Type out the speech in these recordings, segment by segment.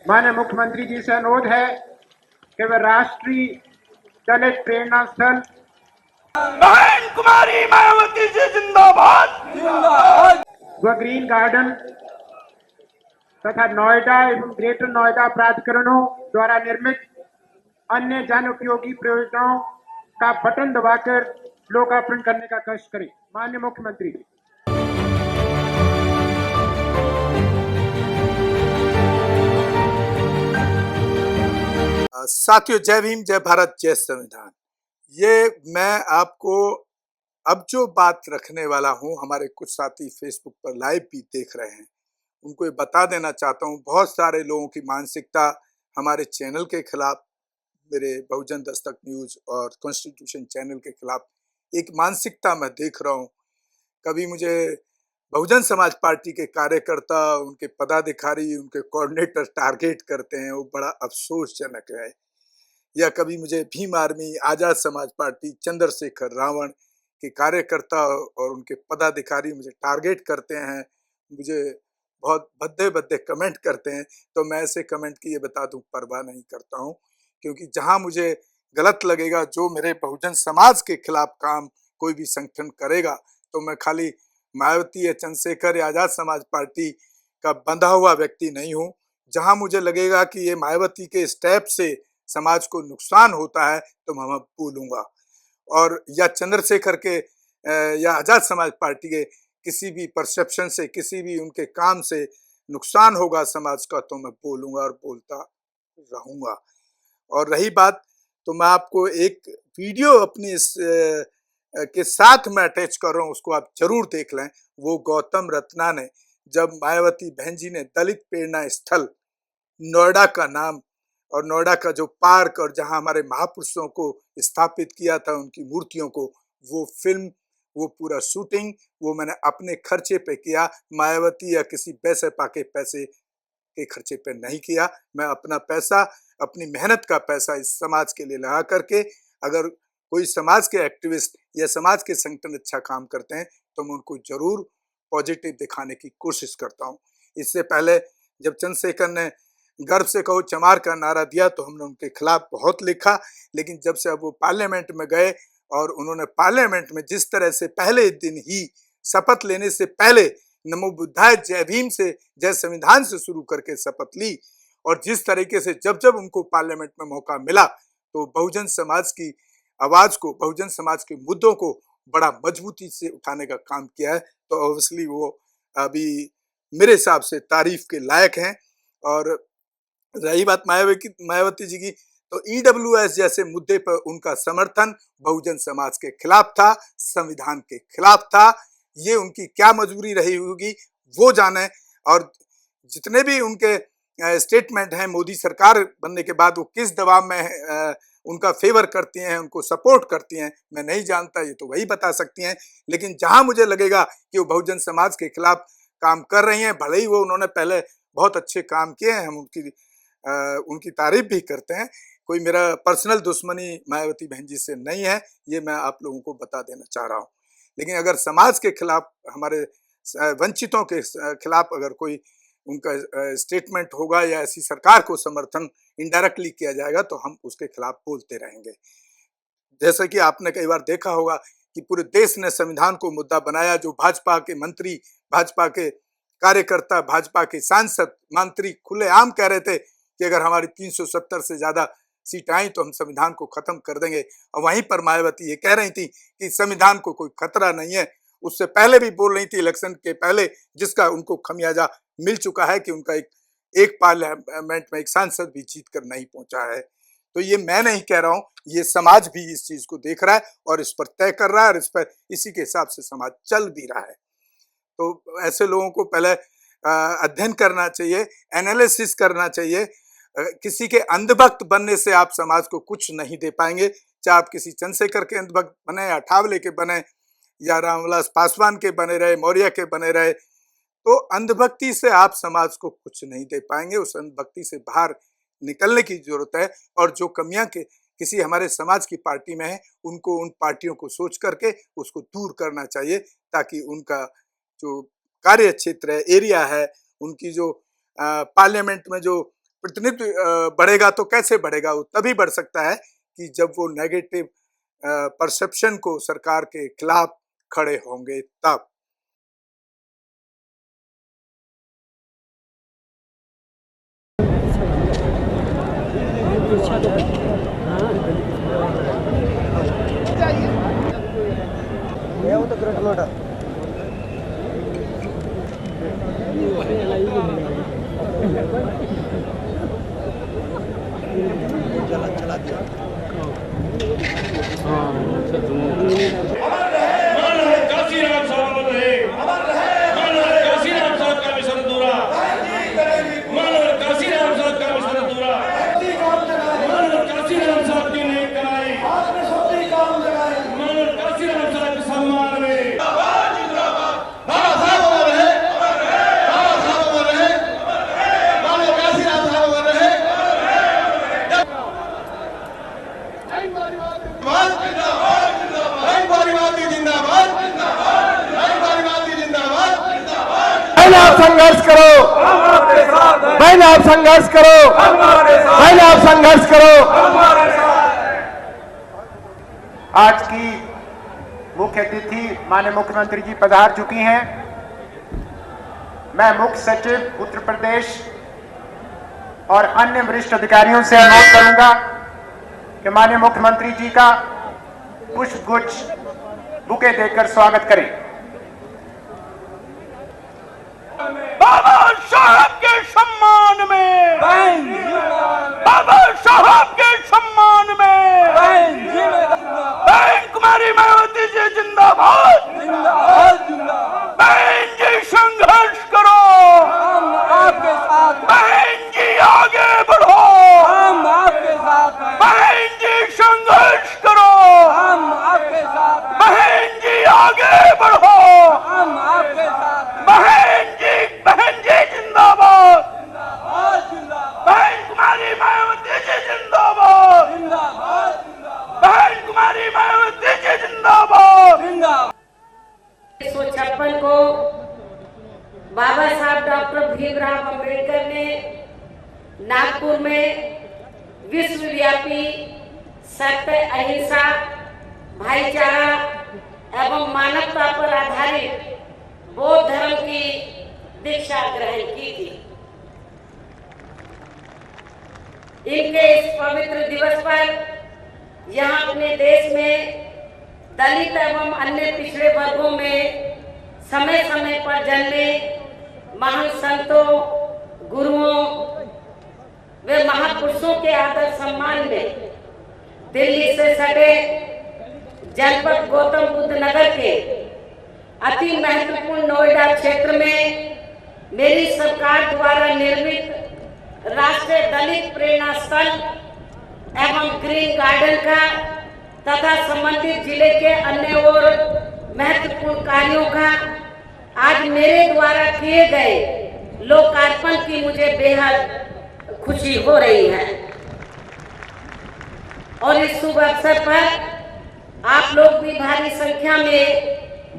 माननीय मुख्यमंत्री जी से अनुरोध है कि वह राष्ट्रीय दलित प्रेरणा स्थल बहन कुमारी मायावती जी जिंदाबाद। व ग्रीन गार्डन तथा नोएडा एवं ग्रेटर नोएडा प्राधिकरणों द्वारा निर्मित अन्य जन उपयोगी परियोजनाओं का बटन दबाकर लोकार्पण करने का कष्ट करें। माननीय मुख्यमंत्री जी। साथियों, जय भीम, जय भारत, जय संविधान। ये मैं आपको अब जो बात रखने वाला हूं, हमारे कुछ साथी फेसबुक पर लाइव भी देख रहे हैं, उनको ये बता देना चाहता हूं। बहुत सारे लोगों की मानसिकता हमारे चैनल के खिलाफ, मेरे बहुजन दस्तक न्यूज और कॉन्स्टिट्यूशन चैनल के खिलाफ एक मानसिकता मैं देख रहा हूं। कभी मुझे बहुजन समाज पार्टी के कार्यकर्ता, उनके पदाधिकारी, उनके कोऑर्डिनेटर टारगेट करते हैं, वो बड़ा अफसोसजनक है। या कभी मुझे भीम आर्मी, आजाद समाज पार्टी, चंद्रशेखर रावण के कार्यकर्ता और उनके पदाधिकारी मुझे टारगेट करते हैं, मुझे बहुत भद्दे भद्दे कमेंट करते हैं। तो मैं ऐसे कमेंट की ये बता दूं परवाह नहीं करता हूं, क्योंकि जहां मुझे गलत लगेगा, जो मेरे बहुजन समाज के खिलाफ काम कोई भी संगठन करेगा, तो मैं खाली मायावती या चंद्रशेखर या आजाद समाज पार्टी का बंधा हुआ व्यक्ति नहीं हूं। जहां मुझे लगेगा कि ये मायावती के स्टेप से समाज को नुकसान होता है, तो मैं बोलूंगा। और या चंद्रशेखर के या आजाद समाज पार्टी के किसी भी परसेप्शन से, किसी भी उनके काम से नुकसान होगा समाज का, तो मैं बोलूंगा और बोलता रहूंगा। और रही बात, तो मैं आपको एक वीडियो अपनी के साथ मैं अटैच कर रहा हूं, उसको आप जरूर देख लें। वो गौतम रत्ना ने, जब मायावती बहन जी ने दलित प्रेरणा स्थल नोएडा का नाम और नोएडा का जो पार्क और जहां हमारे महापुरुषों को स्थापित किया था, उनकी मूर्तियों को, वो फिल्म, वो पूरा शूटिंग, वो मैंने अपने खर्चे पे किया। मायावती या किसी पैसे पाके पैसे के खर्चे पे नहीं किया। मैं अपना पैसा, अपनी मेहनत का पैसा इस समाज के लिए लगा करके, अगर कोई समाज के एक्टिविस्ट या समाज के संगठन अच्छा काम करते हैं, तो मैं उनको जरूर पॉजिटिव दिखाने की कोशिश करता हूँ। इससे पहले जब चंद्रशेखर ने गर्व से कहो चमार का नारा दिया, तो हमने उनके खिलाफ बहुत लिखा। लेकिन जब से अब वो पार्लियामेंट में गए और उन्होंने पार्लियामेंट में जिस तरह से पहले दिन ही शपथ लेने से पहले नमो बुद्धाय, जय भीम से, जय संविधान से शुरू करके शपथ ली, और जिस तरीके से जब जब उनको पार्लियामेंट में मौका मिला, तो बहुजन समाज की आवाज को, बहुजन समाज के मुद्दों को बड़ा मजबूती से उठाने का काम किया है। तो ऑब्वियसली वो अभी मेरे हिसाब से तारीफ के लायक हैं। और रही बात मायावती जी की, तो ईडब्ल्यूएस जैसे मुद्दे पर उनका समर्थन बहुजन समाज के खिलाफ था, संविधान के खिलाफ था। ये उनकी क्या मजबूरी रही होगी, वो जाने। और जितने भी उनके स्टेटमेंट हैं मोदी सरकार बनने के बाद, वो किस दबाव में उनका फेवर करती हैं, उनको सपोर्ट करती हैं, मैं नहीं जानता, ये तो वही बता सकती हैं। लेकिन जहां मुझे लगेगा कि वो बहुजन समाज के खिलाफ काम कर रही हैं, भले ही वो उन्होंने पहले बहुत अच्छे काम किए हैं, हम उनकी तारीफ भी करते हैं। कोई मेरा पर्सनल दुश्मनी मायावती बहन जी से नहीं है, ये मैं आप लोगों को बता देना चाह रहा हूँ। लेकिन अगर समाज के खिलाफ, हमारे वंचितों के खिलाफ अगर कोई उनका स्टेटमेंट होगा, या ऐसी सरकार को समर्थन इनडायरेक्टली किया जाएगा, तो हम उसके खिलाफ बोलते रहेंगे। जैसे कि आपने कई बार देखा होगा कि पूरे देश ने संविधान को मुद्दा बनाया। जो भाजपा के मंत्री, भाजपा के कार्यकर्ता, भाजपा के सांसद, मंत्री खुलेआम कह रहे थे कि अगर हमारी 370 से ज्यादा सीट आई, तो हम संविधान को खत्म कर देंगे। और वहीं पर मायावती ये कह रही थी कि संविधान को कोई खतरा नहीं है। उससे पहले भी बोल रही थी, इलेक्शन के पहले, जिसका उनको खमियाजा मिल चुका है कि उनका एक पार्लियामेंट में एक सांसद भी जीत कर नहीं पहुंचा है। तो ये मैं नहीं कह रहा हूं, ये समाज भी इस चीज को देख रहा है और इस पर तय कर रहा है, और इस पर इसी के हिसाब से समाज चल भी रहा है। तो ऐसे लोगों को पहले अध्ययन करना चाहिए, एनालिसिस करना चाहिए। किसी के अंधभक्त बनने से आप समाज को कुछ नहीं दे पाएंगे। चाहे आप किसी चंद्रशेखर के अंधभक्त बने, या ठावले के बने, या रामविलास पासवान के बने रहे, मौर्य के बने रहे, तो अंधभक्ति से आप समाज को कुछ नहीं दे पाएंगे। उस अंधभक्ति से बाहर निकलने की जरूरत है। और जो कमियां के किसी हमारे समाज की पार्टी में है, उनको, उन पार्टियों को सोच करके उसको दूर करना चाहिए, ताकि उनका जो कार्य क्षेत्र है, एरिया है, उनकी जो पार्लियामेंट में जो प्रतिनिधित्व बढ़ेगा तो कैसे बढ़ेगा? वो तभी बढ़ सकता है कि जब वो नेगेटिव परसेप्शन को सरकार के खिलाफ खड़े होंगे तब। काशीराम साहब रहे, काशीराम साहब का मिशन अधूरा, काशीराम साहब का मिशन अधूरा, काशीराम साहब की नहीं कराई, काशीराम साहब के सम्मान में आप संघर्ष करो, बहन आप संघर्ष करो, बहन आप संघर्ष करो। आज की मुख्य अतिथि माननीय मुख्यमंत्री जी पधार चुकी हैं। मैं मुख्य सचिव उत्तर प्रदेश और अन्य वरिष्ठ अधिकारियों से अनुरोध करूंगा कि माननीय मुख्यमंत्री जी का पुष्प गुच्छ बुके देकर स्वागत करें। बाबा साहब के सम्मान में, बाबा साहब के सम्मान में, बहन कुमारी मायावती जी जिंदाबाद, बहन जी संघर्ष करो, हम आपके साथ, बहन जी आगे बढ़ो, हम आपके साथ हैं, बहन जी संघर्ष करो, हम आपके साथ हैं, बहन जी आगे बढ़ो, हम आपके साथ हैं, बहन जी जिंदाबाद, जिंदाबाद जिंदाबाद, बहन कुमारी मायावती जी जिंदाबाद, जिंदाबाद जिंदाबाद, बहन कुमारी मायावती जी जिंदाबाद, जिंदाबाद। 1956 को बाबा साहब डॉक्टर भीमराव अंबेडकर ने नागपुर में विश्वव्यापी सत्य, अहिंसा, भाईचारा एवं मानवता पर आधारित बौद्ध धर्म की दीक्षा ग्रहण की थी। इनके इस पवित्र दिवस पर यहाँ अपने देश में दलित एवं अन्य पिछड़े वर्गों में समय समय पर जन्मे महान संतों, गुरुओं व महापुरुषों के आदर सम्मान में दिल्ली से सटे जनपद गौतम बुद्ध नगर के अति महत्वपूर्ण नोएडा क्षेत्र में मेरी सरकार द्वारा निर्मित राष्ट्रीय दलित प्रेरणा स्थल एवं ग्रीन गार्डन का तथा संबंधित जिले के अन्य और महत्वपूर्ण कार्यों का आज मेरे द्वारा किए गए लोकार्पण की मुझे बेहद खुशी हो रही है। और इस शुभ अवसर पर आप लोग भी भारी संख्या में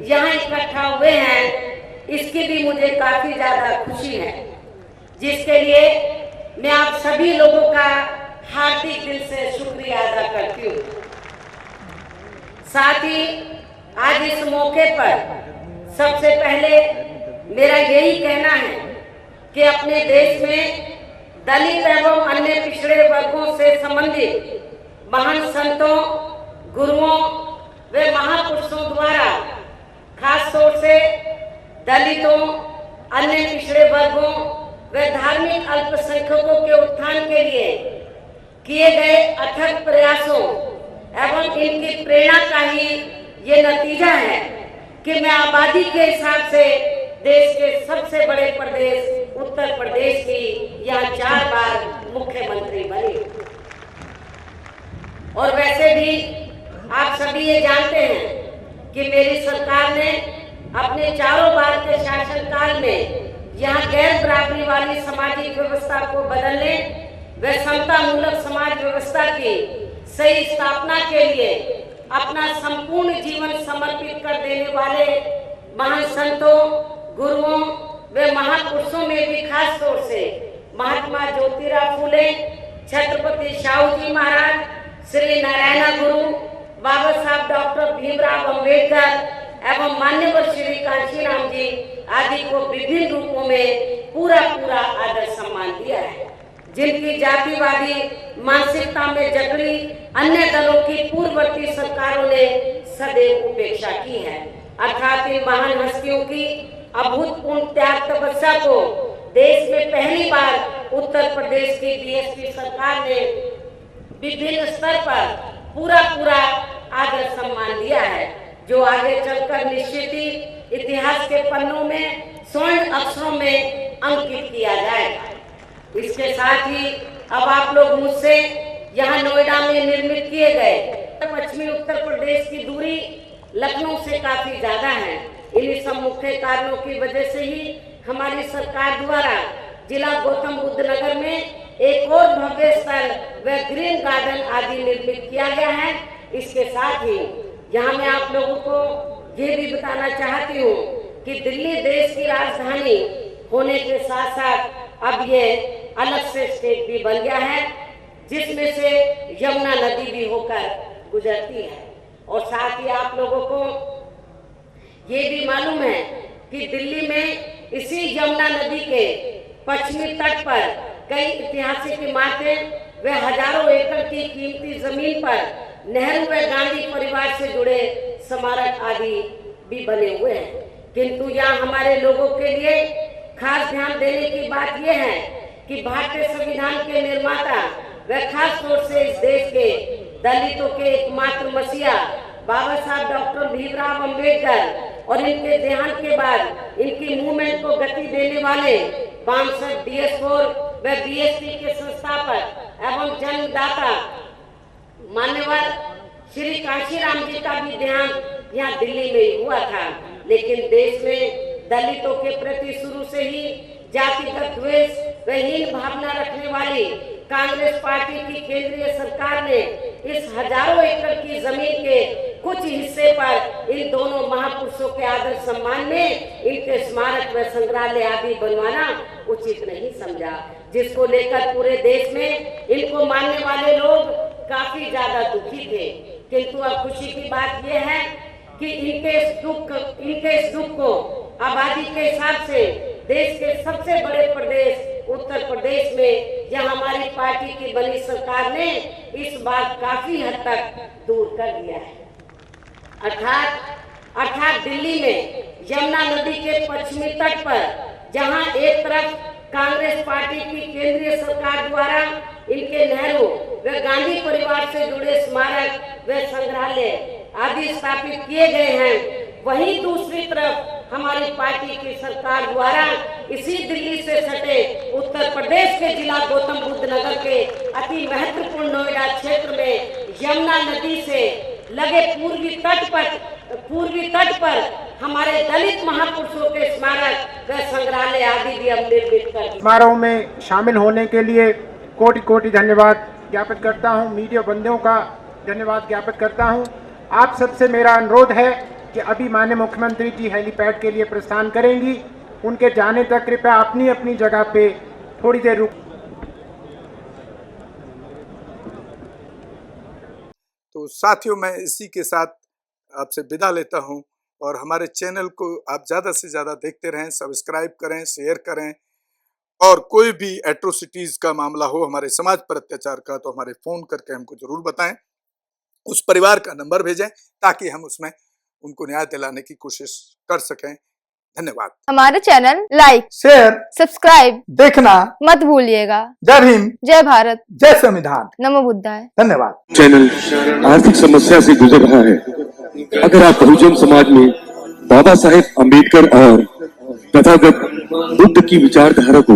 यहाँ इकट्ठा हुए हैं, इसकी भी मुझे काफी ज्यादा खुशी है, जिसके लिए मैं आप सभी लोगों का हार्दिक दिल से शुक्रिया अदा करती हूँ। साथ ही आज इस मौके पर सबसे पहले मेरा यही कहना है कि अपने देश में दलित एवं अन्य पिछड़े वर्गों से संबंधित महान संतों, गुरुओं व महापुरुषों द्वारा खास तौर से दलितों, अन्य पिछड़े वर्गों व धार्मिक अल्पसंख्यकों के उत्थान के लिए किए गए अथक प्रयासों एवं इनकी प्रेरणा का ही ये नतीजा है कि मैं आबादी के हिसाब से देश के सबसे बड़े प्रदेश उत्तर प्रदेश की यहाँ 4 बार मुख्यमंत्री बनी। और वैसे भी आप सभी ये जानते हैं कि मेरी सरकार ने अपने 4 बार के शासनकाल में यहाँ गैर बराबरी वाली सामाजिक व्यवस्था को बदलने व समता मूलक समाज व्यवस्था की सही स्थापना के लिए अपना संपूर्ण जीवन समर्पित कर देने वाले महान संतों, गुरुओं व महापुरुषों में भी खास तौर से महात्मा ज्योतिराव फूले, छत्रपति शाहू जी महाराज, श्री नारायण गुरु, बाबा साहब डॉक्टर भीमराव अंबेडकर एवं मान्यवर श्री कांशीराम जी आदि को विभिन्न रूपों में पूरा आदर सम्मान दिया है। जिनकी जातिवादी मानसिकता में जकड़ी अन्य दलों की पूर्ववर्ती सरकारों ने सदैव उपेक्षा की है, अर्थात इन महान हस्तियों की अभूतपूर्व त्याग तपस्या को देश में पहली बार उत्तर प्रदेश की बीएसपी सरकार ने विभिन्न स्तर पर पूरा आदर सम्मान दिया है, जो आगे चलकर निश्चित ही इतिहास के पन्नों में स्वर्ण अक्षरों में अंकित किया जाएगा। इसके साथ ही अब आप लोग मुझसे यहाँ नोएडा में निर्मित किए गए पश्चिमी उत्तर प्रदेश की दूरी लखनऊ से काफी ज्यादा है। इन्हीं सब मुख्य कारणों की वजह से ही हमारी सरकार द्वारा जिला गौतम बुद्ध नगर में एक और भव्य स्थल व ग्रीन गार्डन आदि निर्मित किया गया है। इसके साथ ही यहाँ मैं आप लोगों को ये भी बताना चाहती हूँ कि दिल्ली देश की राजधानी होने के साथ साथ अब ये अलग से स्टेट भी बन गया है, जिसमें से यमुना नदी भी होकर गुजरती है। और साथ ही आप लोगों को ये भी मालूम है कि दिल्ली में इसी यमुना नदी के पश्चिमी तट पर कई ऐतिहासिक इमारतें व हजारों एकड़ की कीमती जमीन पर नेहरू व गांधी परिवार से जुड़े स्मारक आदि भी बने हुए हैं। किंतु यहाँ हमारे लोगों के लिए खास ध्यान देने की बात यह है कि भारतीय संविधान के निर्माता व खास तौर से इस देश के दलितों के एकमात्र मसीहा बाबा साहब डॉक्टर भीमराव अंबेडकर और इनके देहांत के बाद इनकी मूवमेंट को गति देने वाले बामसद DS4 व BSP के संस्थापक एवं जन्मदाता मान्यवर श्री कांशीराम जी का भी देहांत यहाँ दिल्ली में ही हुआ था। लेकिन देश में दलितों के प्रति शुरू से ही जातिगत द्वेष व हीन भावना रखने वाली कांग्रेस पार्टी की केंद्रीय सरकार ने इस हजारों एकड़ की जमीन के कुछ हिस्से पर इन दोनों महापुरुषों के आदर सम्मान में इनके स्मारक व संग्रहालय आदि बनवाना उचित नहीं समझा, जिसको लेकर पूरे देश में इनको मानने वाले लोग काफी ज्यादा दुखी थे। किंतु अब खुशी की बात यह है कि इनके इस दुख को आबादी के हिसाब से देश के सबसे बड़े प्रदेश उत्तर प्रदेश में यह हमारी पार्टी की बनी सरकार ने इस बार काफी हद तक दूर कर दिया है। अर्थात दिल्ली में यमुना नदी के पश्चिमी तट पर जहां एक तरफ कांग्रेस पार्टी की केंद्रीय सरकार द्वारा इनके नेहरू व गांधी परिवार से जुड़े स्मारक व संग्रहालय आदि स्थापित किए गए हैं, वहीं दूसरी तरफ हमारी पार्टी की सरकार द्वारा इसी दिल्ली से सटे उत्तर प्रदेश के जिला गौतम बुद्ध नगर के अति महत्वपूर्ण नोएडा क्षेत्र में यमुना नदी से लगे पूर्वी तट पर हमारे दलित महापुरुषों के स्मारक व संग्रहालय आदि भी हम निर्मित कर समारोह में शामिल होने के लिए कोटि धन्यवाद ज्ञापित करता हूं। मीडिया बंधुओं का धन्यवाद ज्ञापित करता हूं। आप सबसे मेरा अनुरोध है कि अभी माननीय मुख्यमंत्री जी हेलीपैड के लिए प्रस्थान करेंगी, उनके जाने तक कृपया अपनी अपनी जगह पे थोड़ी देर रुक। तो साथियों, मैं इसी के साथ आपसे विदा लेता हूं और हमारे चैनल को आप ज़्यादा से ज़्यादा देखते रहें, सब्सक्राइब करें, शेयर करें, और कोई भी एट्रोसिटीज़ का मामला हो, हमारे समाज पर अत्याचार का, तो हमारे फ़ोन करके हमको ज़रूर बताएं, उस परिवार का नंबर भेजें ताकि हम उसमें उनको न्याय दिलाने की कोशिश कर सकें। धन्यवाद। हमारे चैनल लाइक, शेयर, सब्सक्राइब देखना मत भूलिएगा। जय भीम, जय भारत, जय संविधान, नमो बुद्धाय। धन्यवाद। चैनल आर्थिक समस्या से गुजर रहा है। अगर आप बहुजन समाज में बाबा साहेब अम्बेडकर और तथागत बुद्ध की विचारधारा को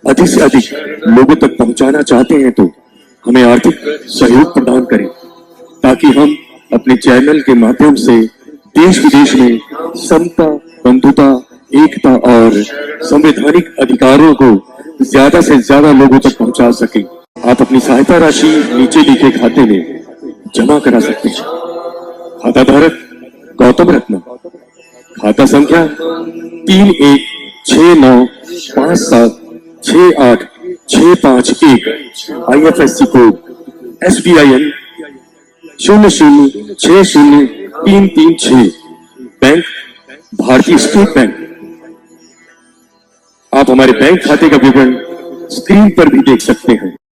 अधिक से अधिक लोगों तक पहुंचाना चाहते हैं तो हमें आर्थिक सहयोग प्रदान करें, ताकि हम अपने चैनल के माध्यम से देश विदेश में समता, बंधुता, एकता और संवैधानिक अधिकारों को ज्यादा से ज्यादा लोगों तक पहुंचा सकें। आप अपनी सहायता राशि नीचे लिखे खाते में जमा करा सकते हैं। खाता धारक गौतम रत्न, खाता संख्या 31695768 651 IFSC कोड SBIN 00603336 बैंक भारतीय स्टेट बैंक। आप हमारे बैंक खाते का विवरण स्क्रीन पर भी देख सकते हैं।